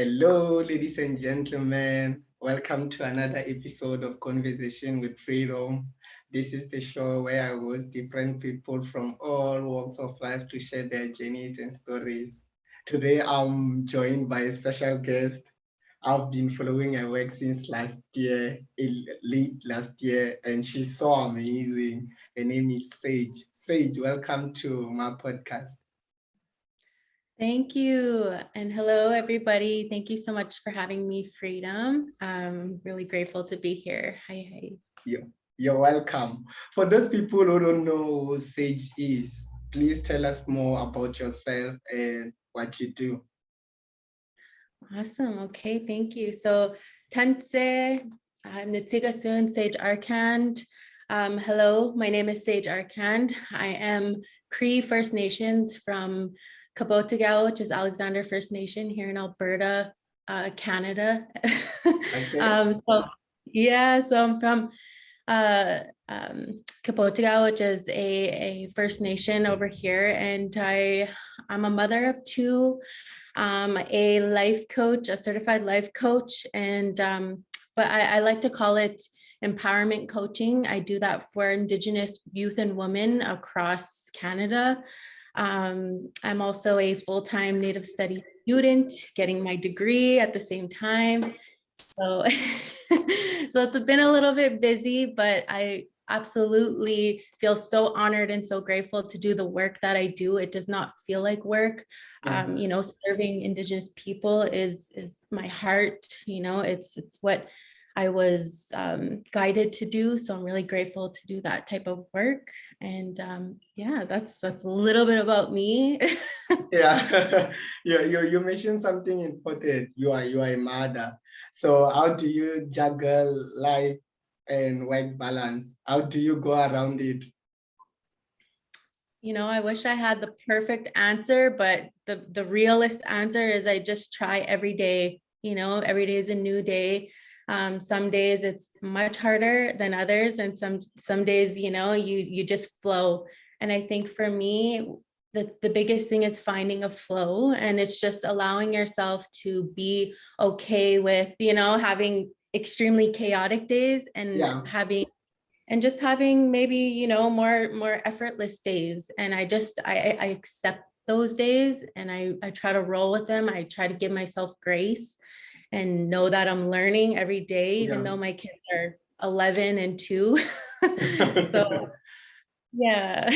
Hello, ladies and gentlemen. Welcome to another episode of Conversation with Freedom. This is the show where I host different people from all walks of life to share their journeys and stories. Today, I'm joined by a special guest. I've been following her work since last year, late last year, and she's so amazing. Her name is Sage. Sage, welcome to my podcast. Thank you. And hello, everybody. Thank you so much for having me, Freedom. I'm really grateful to be here. Hi. You're welcome. For those people who don't know who Sage is, please tell us more about yourself and what you do. Awesome. Okay, thank you. So, Tanse, Nitigasun, Sage Arkhand. Hello, my name is Sage Arkhand. I am Cree First Nations from Kabotagao, which is Alexander First Nation here in Alberta, Canada. Okay. So I'm from Kabotagao, which is a First Nation over here, and I'm a mother of two, a life coach, a certified life coach, and but I like to call it empowerment coaching. I do that for Indigenous youth and women across Canada. I'm also a full-time Native Studies student, getting my degree at the same time. So, so it's been a little bit busy, but I absolutely feel so honored and so grateful to do the work that I do. It does not feel like work. Serving Indigenous people is my heart. It's what I was guided to do. So I'm really grateful to do that type of work. And that's a little bit about me. Yeah, you mentioned something important. You are a mother. So how do you juggle life and work balance? How do you go around it? I wish I had the perfect answer, but the realist answer is I just try every day. Every day is a new day. Some days it's much harder than others, and some days, you just flow. And I think for me, the biggest thing is finding a flow, and it's just allowing yourself to be okay with, having extremely chaotic days and just having maybe, more effortless days. And I accept those days, and I try to roll with them. I try to give myself grace and know that I'm learning every day, even though my kids are 11 and 2. So yeah,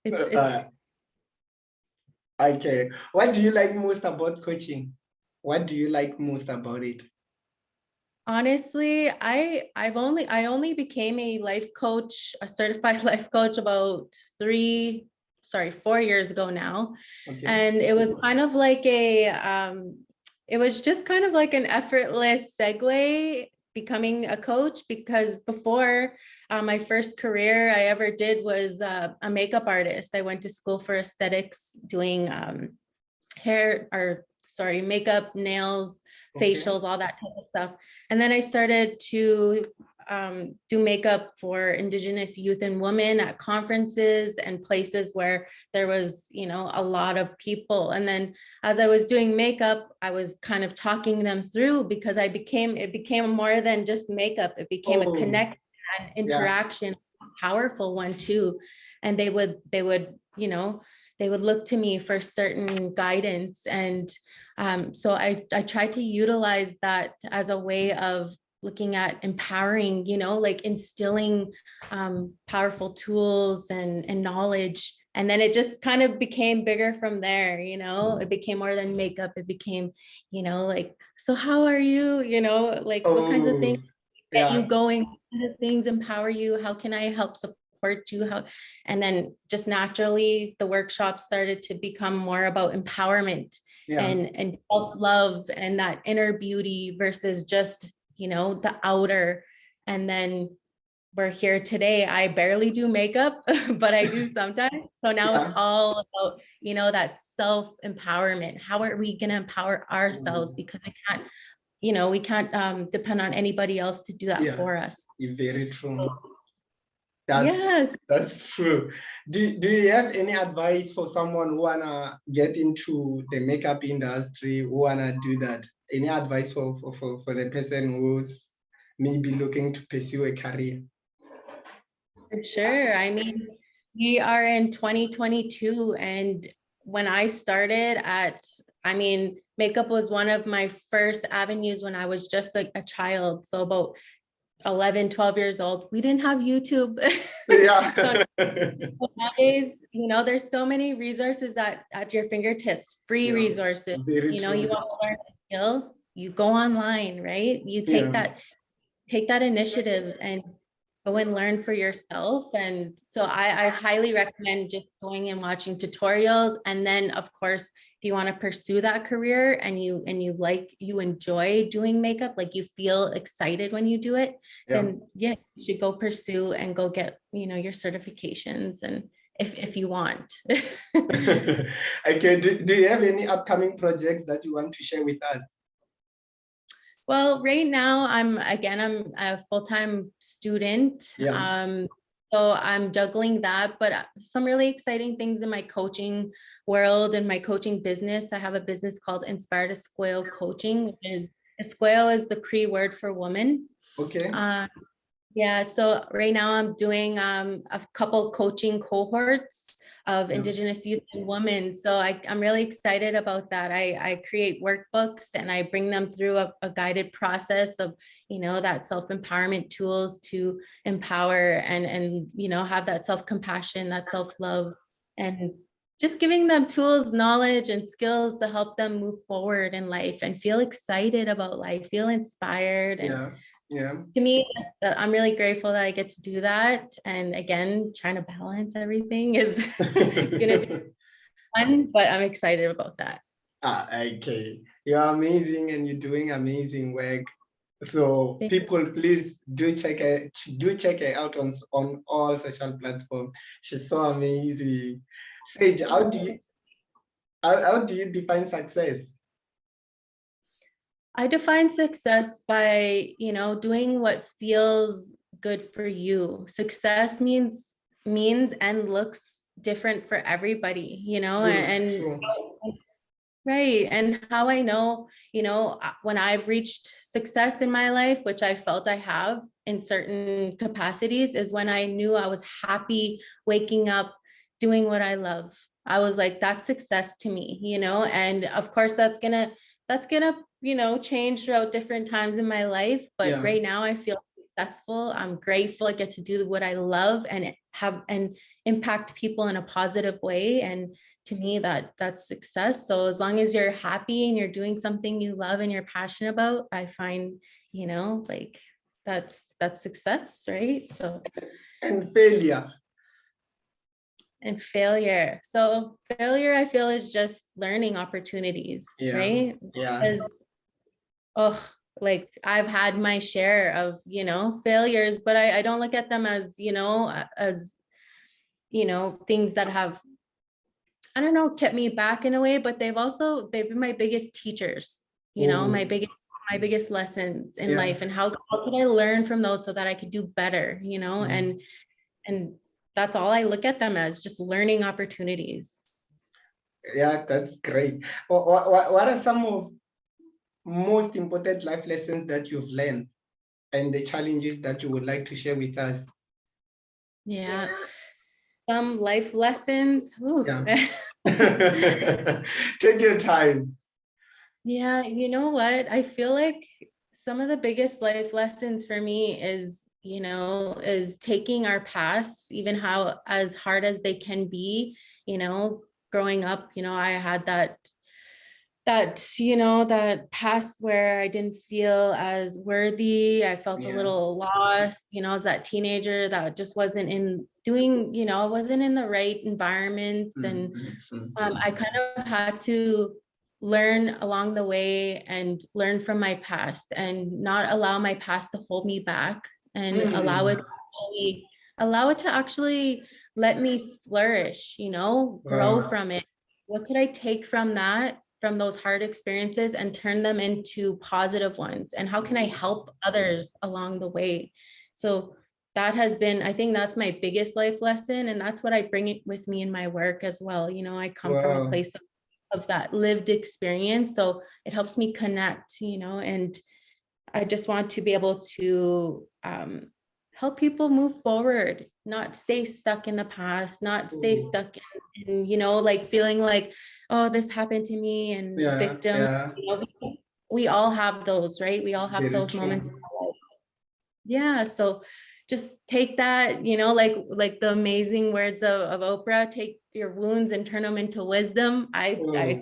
it's Okay. What do you like most about coaching? What do you like most about it? honestly, I only became a life coach, a certified life coach, about 4 years ago now. Okay. And it was kind of like it was just kind of like an effortless segue becoming a coach, because before, my first career I ever did was a makeup artist. I went to school for aesthetics, doing makeup, nails, facials, all that type of stuff. And then I started to do makeup for Indigenous youth and women at conferences and places where there was, a lot of people. And then as I was doing makeup, I was kind of talking them through, because it became more than just makeup. It became a connect and interaction, powerful one too. And they would, they would look to me for certain guidance. And so I tried to utilize that as a way of looking at empowering, like instilling powerful tools and knowledge. And then it just kind of became bigger from there. It became more than makeup. It became, like, so how are you, like what kinds of things get you going, what kind of things empower you, how can I help support you, and then just naturally the workshop started to become more about empowerment and self-love and that inner beauty versus just, the outer. And then we're here today. I barely do makeup, but I do sometimes. So now it's all about, that self-empowerment. How are we going to empower ourselves? Because we can't depend on anybody else to do that for us. Very true. So, yes. That's true. Do you have any advice for someone who wanna get into the makeup industry, who wanna do that? any advice for the person who's maybe looking to pursue a career? For sure. I mean, we are in 2022, and when I started I mean, makeup was one of my first avenues when I was just like a child. So about 11, 12 years old, we didn't have YouTube. Yeah. So nowadays, there's so many resources at your fingertips, free Yeah, resources. very You true. want to learn a skill, you go online, right? You take Yeah. that initiative and go and learn for yourself. And so I highly recommend just going and watching tutorials. And then of course, if you want to pursue that career and you enjoy doing makeup, like you feel excited when you do it, then yeah, you should go pursue and go get, your certifications, and if you want. Okay, do you have any upcoming projects that you want to share with us? Well, right now I'm a full-time student. Yeah. So I'm juggling that, but some really exciting things in my coaching world and my coaching business. I have a business called Inspired Iskwew Coaching, which is Iskwew is the Cree word for woman. Okay. Yeah, so right now I'm doing a couple coaching cohorts of Indigenous youth and women. So I'm really excited about that. I create workbooks and I bring them through a guided process of, that self-empowerment tools to empower and have that self-compassion, that self-love, and just giving them tools, knowledge, and skills to help them move forward in life and feel excited about life, feel inspired. And to me, I'm really grateful that I get to do that. And again, trying to balance everything is gonna be fun, but I'm excited about that. Okay. You're amazing and you're doing amazing work. So people, please do check her out on all social platforms. She's so amazing. Sage, how do you define success? I define success by, doing what feels good for you. Success means and looks different for everybody, True. Right. And how I know, when I've reached success in my life, which I felt I have in certain capacities, is when I knew I was happy waking up, doing what I love. I was like, that's success to me, and of course that's gonna, change throughout different times in my life. But right now I feel successful. I'm grateful I get to do what I love and impact people in a positive way. And to me, that's success. So as long as you're happy and you're doing something you love and you're passionate about, I find, like that's success, right? So and failure. And failure. So failure, I feel, is just learning opportunities, right? Yeah. Because like I've had my share of, failures, but I don't look at them as, things that have, I don't know, kept me back in a way, but they've been my biggest teachers, my biggest lessons in life. And how could I learn from those so that I could do better, and that's all I look at them as, just learning opportunities. Yeah, that's great. What are some of most important life lessons that you've learned and the challenges that you would like to share with us? Yeah. Some life lessons. Yeah. Take your time. Yeah, you know what? I feel like some of the biggest life lessons for me is taking our past, even how as hard as they can be, growing up, I had that that past where I didn't feel as worthy. I felt a little lost, as that teenager that just wasn't in doing, wasn't in the right environments. And I kind of had to learn along the way and learn from my past and not allow my past to hold me back, and allow it to actually let me flourish, grow from it. What could I take from those hard experiences and turn them into positive ones? And how can I help others along the way? So that has been, I think that's my biggest life lesson. And that's what I bring it with me in my work as well. I come from a place of of that lived experience. So it helps me connect, and I just want to be able to help people move forward, not stay stuck in the past, not stay stuck in like feeling like, oh, this happened to me and victim. Because we all have those, right? We all have those moments. Yeah. So just take that, like the amazing words of Oprah, take your wounds and turn them into wisdom. I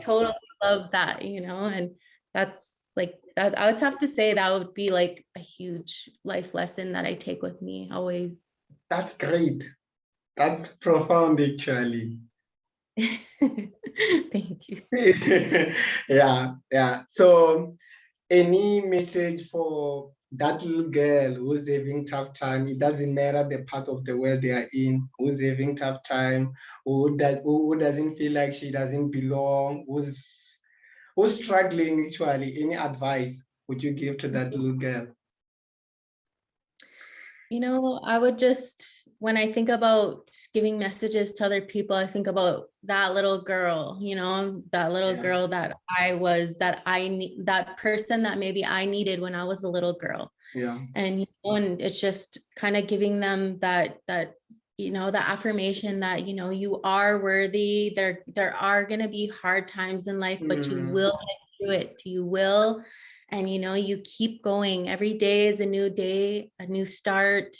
totally love that, and that's like that. I would have to say that would be like a huge life lesson that I take with me always. That's great. That's profound, actually. Thank you. Yeah. So any message for that little girl who's having tough time? It doesn't matter the part of the world they are in, who's having tough time, who doesn't feel like she doesn't belong, who's struggling actually. Any advice would you give to that little girl? I would just, when I think about giving messages to other people, I think about that little girl, that little girl that I was, that person that maybe I needed when I was a little girl. Yeah. And, and it's just kind of giving them that the affirmation that, you are worthy. There are going to be hard times in life, but you will get through it. You will. And, you keep going. Every day is a new day, a new start,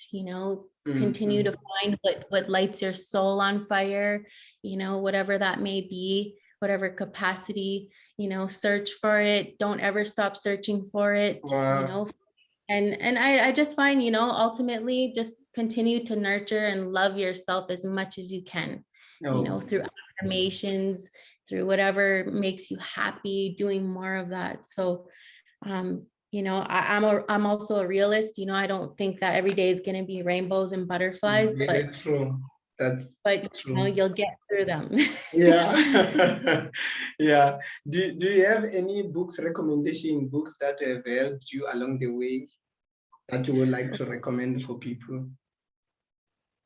continue to find what lights your soul on fire, whatever that may be, whatever capacity, search for it. Don't ever stop searching for it, And I just find, ultimately just continue to nurture and love yourself as much as you can, through affirmations, through whatever makes you happy, doing more of that. So, I'm also a realist. I don't think that every day is going to be rainbows and butterflies, Very true. That's true. You'll get through them. Yeah. Yeah. Do you have any recommendation books that have helped you along the way that you would like to recommend for people?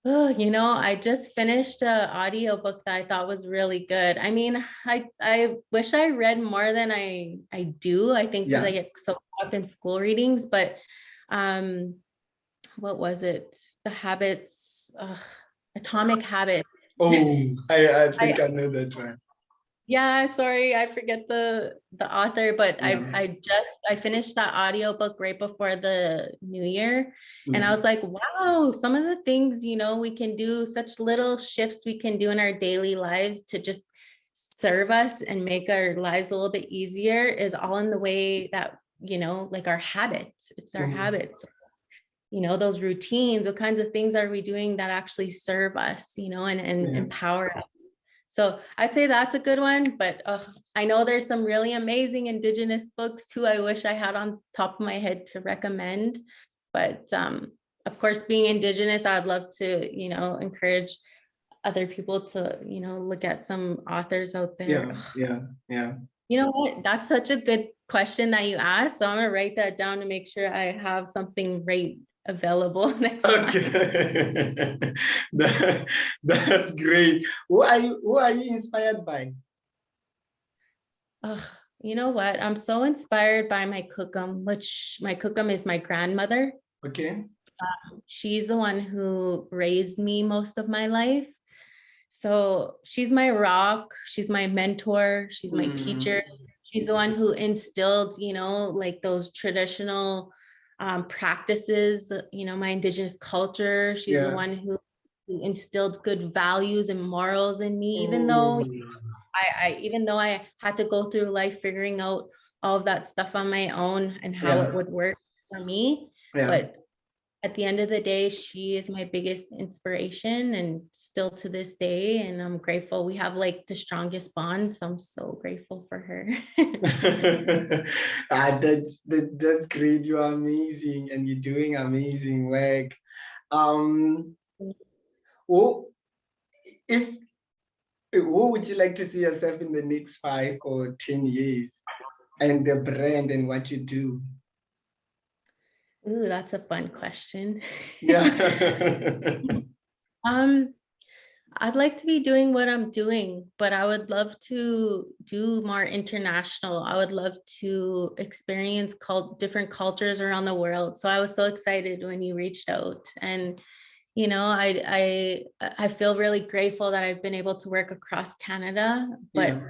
Oh, I just finished an audiobook that I thought was really good. I mean, I wish I read more than I do. I think because I get so caught up in school readings, but what was it? The Habits, Atomic Habits. Oh, I think I know that one. Yeah, sorry, I forget the author, but I finished that audiobook right before the new year. And I was like, wow, some of the things, we can do, such little shifts we can do in our daily lives to just serve us and make our lives a little bit easier is all in the way that, like our habits. It's our habits. Those routines, what kinds of things are we doing that actually serve us, and empower us? So I'd say that's a good one, but I know there's some really amazing Indigenous books too. I wish I had on top of my head to recommend, but of course, being Indigenous, I'd love to, encourage other people to, look at some authors out there. Yeah. You know what? That's such a good question that you asked. So I'm gonna write that down to make sure I have something right available next time. That's great. Who are you inspired by? You know what? I'm so inspired by my cookum, which my cookum is my grandmother. Okay. She's the one who raised me most of my life. So she's my rock. She's my mentor. She's my teacher. She's the one who instilled, like those traditional practices, my Indigenous culture. She's the one who instilled good values and morals in me, even though I had to go through life figuring out all of that stuff on my own and how it would work for me. But at the end of the day, she is my biggest inspiration and still to this day. And I'm grateful. We have like the strongest bond. So I'm so grateful for her. That's great. You are amazing and you're doing amazing work. Who would you like to see yourself in the next 5 or 10 years, and the brand and what you do? Ooh, that's a fun question. Yeah. I'd like to be doing what I'm doing, but I would love to do more international. I would love to experience different cultures around the world. So I was so excited when you reached out, and you know, I feel really grateful that I've been able to work across Canada, but Yeah.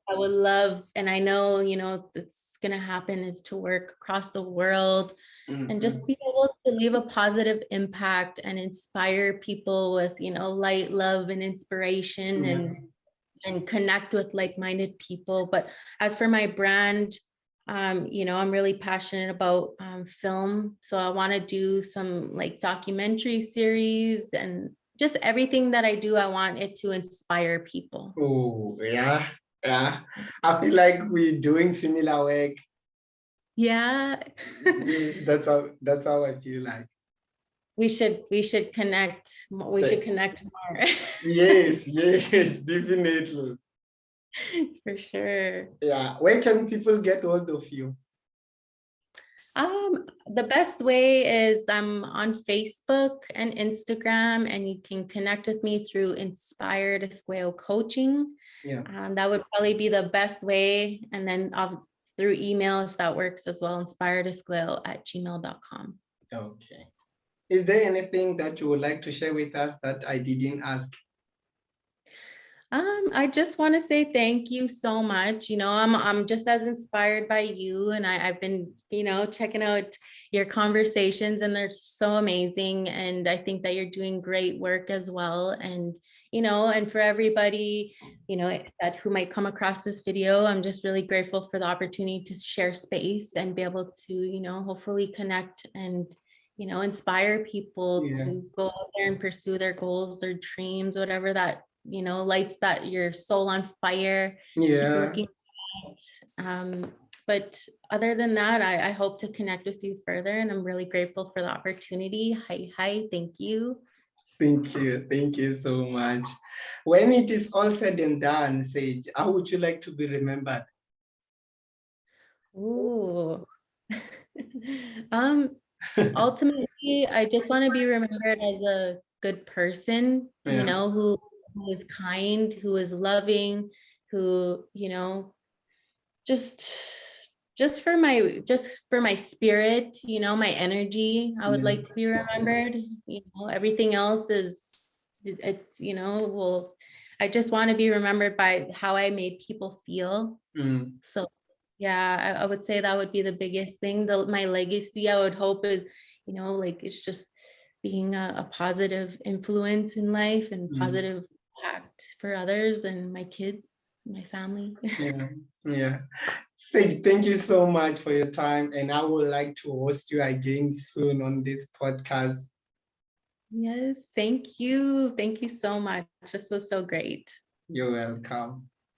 I would love, and I know, you know, it's gonna happen, is to work across the world and Mhm. just be able to leave a positive impact and inspire people with, you know, light, love, and inspiration, Yeah. and connect with like-minded people. But as for my brand, you know, I'm really passionate about film. So I want to do some like documentary series, and just everything that I do, I want it to inspire people. Oh, yeah. Yeah. I feel like we're doing similar work. Yeah. Yes, that's how I feel like. We should connect. We should Like, connect more. yes, yes, definitely. For sure. Yeah. Where can people get hold of you? The best way is I'm on Facebook and Instagram, and you can connect with me through Inspired Iskwew Coaching. Yeah. That would probably be the best way. And then through email, if that works as well, inspiredisquail@gmail.com. Okay. Is there anything that you would like to share with us that I didn't ask? I just want to say thank you so much. You know, I'm just as inspired by you, and I've been, you know, checking out your conversations, and they're so amazing. And I think that you're doing great work as well. And you know, and for everybody, you know, that who might come across this video, I'm just really grateful for the opportunity to share space and be able to, you know, hopefully connect and, you know, inspire people to Yes. go out there and pursue their goals, their dreams, whatever that, you know, lights that your soul on fire. Keep Yeah. working. Um, but other than that, I hope to connect with you further, and I'm really grateful for the opportunity. Hi, thank you. Thank you. Thank you so much. When it is all said and done, Sage, how would you like to be remembered? Ooh. um, Ultimately, I just want to be remembered as a good person, you Yeah. know, who is kind, who is loving, who, you know, just for my spirit, you know, my energy, I would Yeah. like to be remembered. You know, everything else is, it's, you know, well, I just want to be remembered by how I made people feel. Mm. So yeah, I would say that would be the biggest thing. My legacy, I would hope, is, you know, like it's just being a positive influence in life and Mm. positive impact for others and my kids, my family. Yeah. Yeah. Sage, thank you so much for your time. And I would like to host you again soon on this podcast. Yes, thank you. Thank you so much. This was so great. You're welcome.